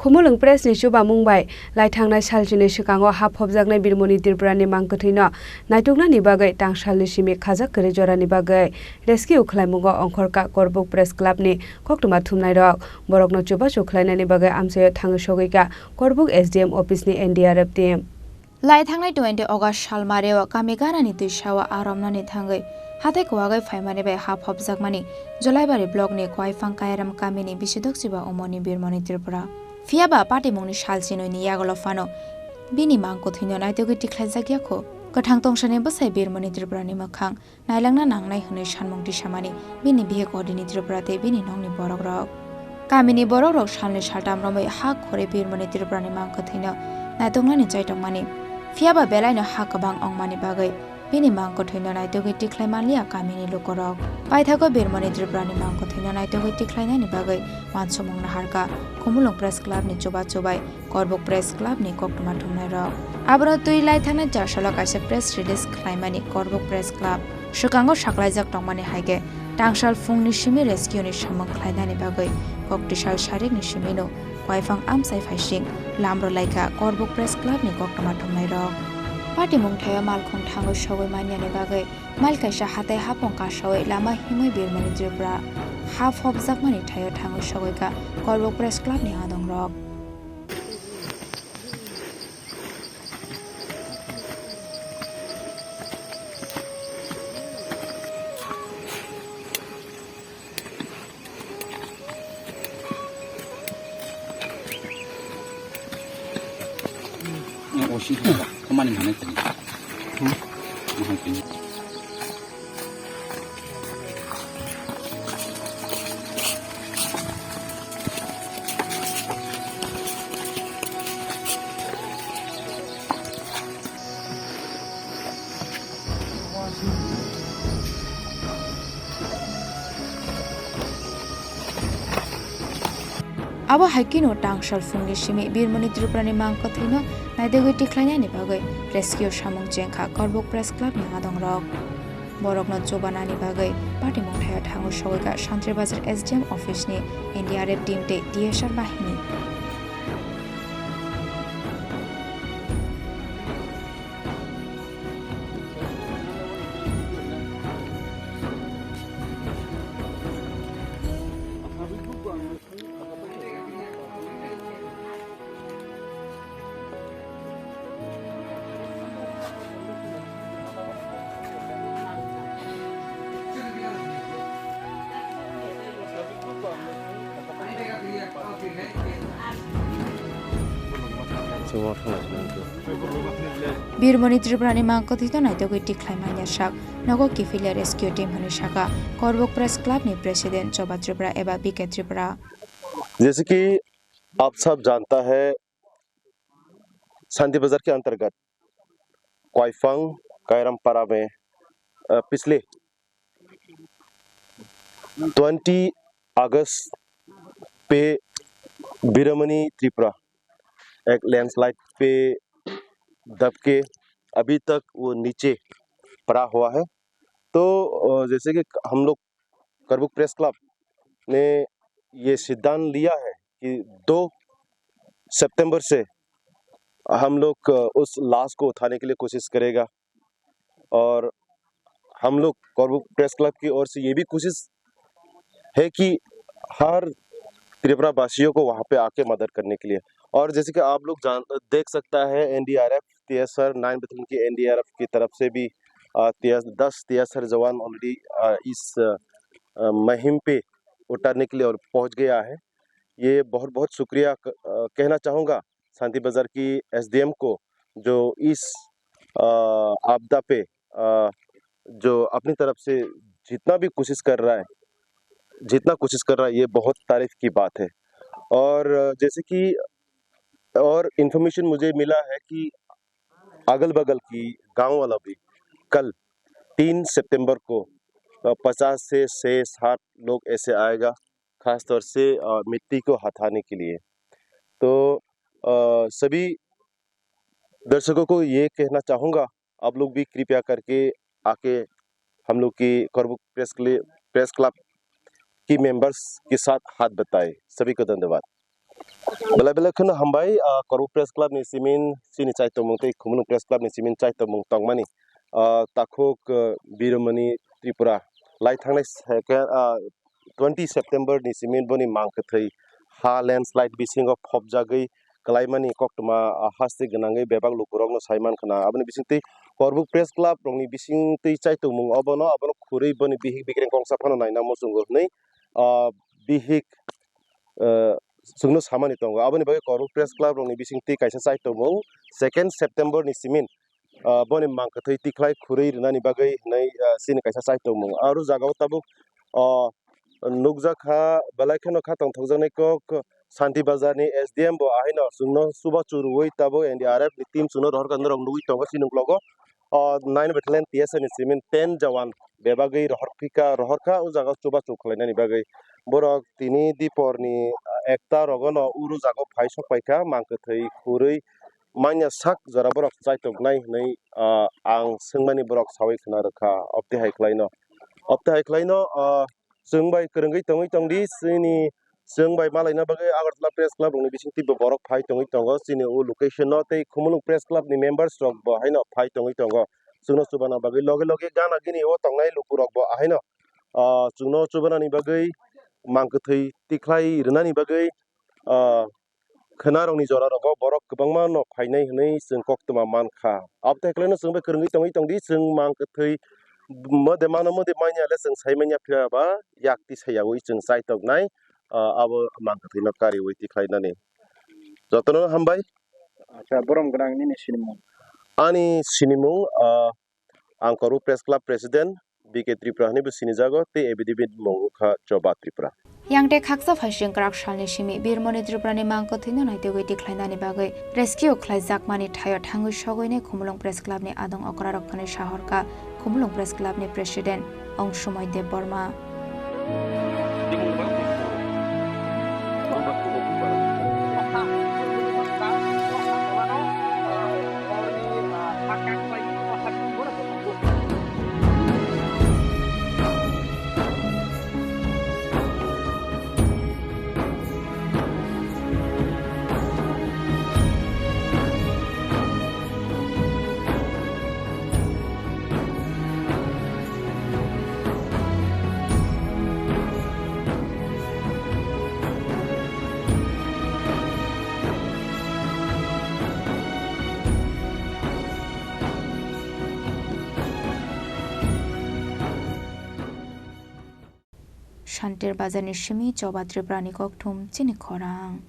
Khumulung press ni Shuba Mumbai, Laitangna Shaljini Shikango Hap Hobzagna Birmoni Dirbrani Mangkotino, Naitugna Nibagai, Tang Shalishimi Kazak Kerejora Nibagai, Rescue Klaimungo Onkorka Korbuk Press Club ni, Koktuma Tumnairok, Borokno Chuba Chuklaina Nibagai Amse Tangshogika, Korbuk SDM Office ni NDRF team. Laithangnai 20 August Shalmarewa Kamigara ni Tishawa Aramna ni Thangai Hatai Kwagai Faimani by Hap Hobzagmani Jolaibari blog ni Kwaifang Kairam Kamini Bishidoxiba Omoni Birmoni Tripura Fiaba Party Moni Shalsino ni Yagolofano Bini Manko Thino Naitogi Tiklazagiako Katang Tongshane Basai Birmoni Tripura ni Makang Nailangna Nangnai Hune Shanmong Tishamani Bini Bihe Coordinate Tripura te Bini Nongni Borogrok Kamini Borogrok Shalne Shaltam Romai Hak Kore Birmoni Tripura ni Manko Thino Naitongna ni Chaitongmani Fiaba Belaino Hakabang Ongmani Bagai, Bini Manko Tino Naitogi Tiklaimalia Kamini Lukorok, Paitago Birmoni Tribrani Manko Tino Naitogi Tiklainani Bagai, Mansomong Naharka, Kumulong Press Club ni Chuba Chubai, Korbuk Press Club ni Koktumatum Nairo. Abro Tui Laithana Jashalok as a press release Klaimani Korbuk Press Club, Shukango Shaklaizak Tongmani Haige, Tangshal Fung Nishimi Rescue ni Shamong Klainani Bagai, Koktishal Sharik Nishimino. Kwaifang Amsai Fashing, Lambro Laika, Korbuk Press Club ni Koktomatum Nairo. Party Mungtaya Malkong Tango Shaway Mania ni Bagay, Malkaisha Hatai Hapong Kashaway, Lama Himay Birmani Dribra, Half Hop Zakmani Tayo Tango Shawayka, Korbuk Press Club ni Adong Rock. Kemana mana tadi? Abo Hakino Tangshal Fung Nishimi Birmoni Tripurani Manko Thino Naidego Tiklaina ni Bagai Rescue Shamong Jengka Korbuk Press Club ni Adong Rock Borokno Chobana ni Bagai Party Mungthaya Thango Shawika Shantri Bazar SDM Office ni NDRF team te DSR Bahini Birmoni Tribrani Manko Thito Naitogi Tiklaimanya Shak Nogo Kifilia Rescue Team Hone Shaka Korbuk Press Club ni President Choba Tripura एवं BK Tripura जैसे कि आप सब जानता है शांति बाजार के अंतर्गत क्वाइफंग कायरमपारा में पिछले 20 अगस्त पे बिरमनी त्रिपुरा एक लैंडस्लाइड पे दबके अभी तक वो नीचे पड़ा हुआ है। तो जैसे कि हम लोग कोर्बुक प्रेस क्लब ने ये सिद्धांत लिया है कि 2 सितंबर से हम लोग उस लाश को उठाने के लिए कोशिश करेगा और हम लोग कोर्बुक प्रेस क्लब की ओर से ये भी कोशिश है कि हर त्रिपुरा वासियों को वहाँ पे आके मदद करने के लिए। और जैसे कि आप लोग देख सकता है एनडीआरएफ TSR 9 बटालियन की एनडीआरएफ की तरफ से भी 10 TSR जवान ऑलरेडी इस मुहिम पे उतारने के लिए और पहुंच गया है। ये बहुत बहुत शुक्रिया कहना चाहूँगा शांति बाजार की SDM को जो इस आपदा पे जो अपनी तरफ से जितना कोशिश कर रहा है ये बहुत तारीफ की बात है। और जैसे कि और इन्फॉर्मेशन मुझे मिला है कि अगल बगल की गांव वाला भी कल 3 सितंबर को 50 से 60 लोग ऐसे आएगा खास तौर से मिट्टी को हटाने के लिए। तो सभी दर्शकों को ये कहना चाहूँगा आप लोग भी कृपया करके आके हम लोग की कोर्बुक प्रेस क्लब की मेंबर्स के साथ हाथ बटाएं। सभी को धन्यवाद। Bela bela kena hambai Koru Press Club ni simin sini cai tomong tei Khumlung Press Club ni simin cai tomong tongmani takuk Birmani Tripura lai thangnai 20 September ni simin boni mangkathai ha landslide bisingo phopjagei kalaimani koktuma hasti ganangai bebak lukurokno saiman khana aboni bisingtei Korbuk Press Club rongni bisingtei cai tomong abono khurei boni bihik bikreng kongsa phano naina mosungor nei bihik sungno samani tongo aboni bagai Korbuk Press Club rongni bisingtei kaisa cai tomong 2 September ni simin boni mangkathai tiklai khurei rinani bagai nei sini kaisa cai tomong aru jagao tabuk nukjakha balaikhono khatong thokjaknai kok Santi Bazar ni SDM bo ahino sungno suba churuoi tabo NDRF ni team sungno rohorka norong nugui tongo sinung logo 9 battalion TSN ni simin 10 jawan bebagai rohorka u jaga suba chu khlainani bagai borok tini dipor ni ekta rogono uru jago phaisok paika mangkathai khurei manya sak jora borok chaitongnai nei ang singmani borok sawai khna rakha opti haiklaino जोंबाय करंगै तंगै तंगदि सिनि जोंबाय मालायना बागै Agartala press club नि बिसिंति बरक phi तंगै तंगो सिनि उ location न तै खुमुलुं press club नि members रक ब हाइनो फाइ तंगै तंगो जोंनो सुबाना बागै लगे लगे गाना गिनि ओ तंगनाय लुकुरक ब हाइनो जोंनो सुबाना नि बागै मांगथै तिख्लाय रनानि बागै खोनारंनि जरा रक बरक गोबांमा न फाइनाय हनै जों कक्तमा मानखा आपथायख्लायनो जोंबाय करंगै तंगै तंगदि जों मांगथै mode manya le जों साइमानिया फिराबा yakti sayawi जों साइतकनाय आबो मांगथैना कारि वैति खायनानै जतनो हामबाय आच्छा बरम गनांनि नि सिनिमुं आनि सिनिमुं आं Koru Press Club President BK Tripura नि बसिनि जागो ते एबिदिबिद मंगुखा चबा Tripura Yangte khaksa phasing krak shalni shimi Birmoni Triprani mangkathino naitogoi tikhlainani bagai rescue khlaijak thayo thangui sogoine Khumlung Press Club ni adong okrarok khani shahorka Khumlung Press Club ni President Ongsumoy Dev Burma Shantir Bazar ni shimi Choba Triprani Kokthum chini khorang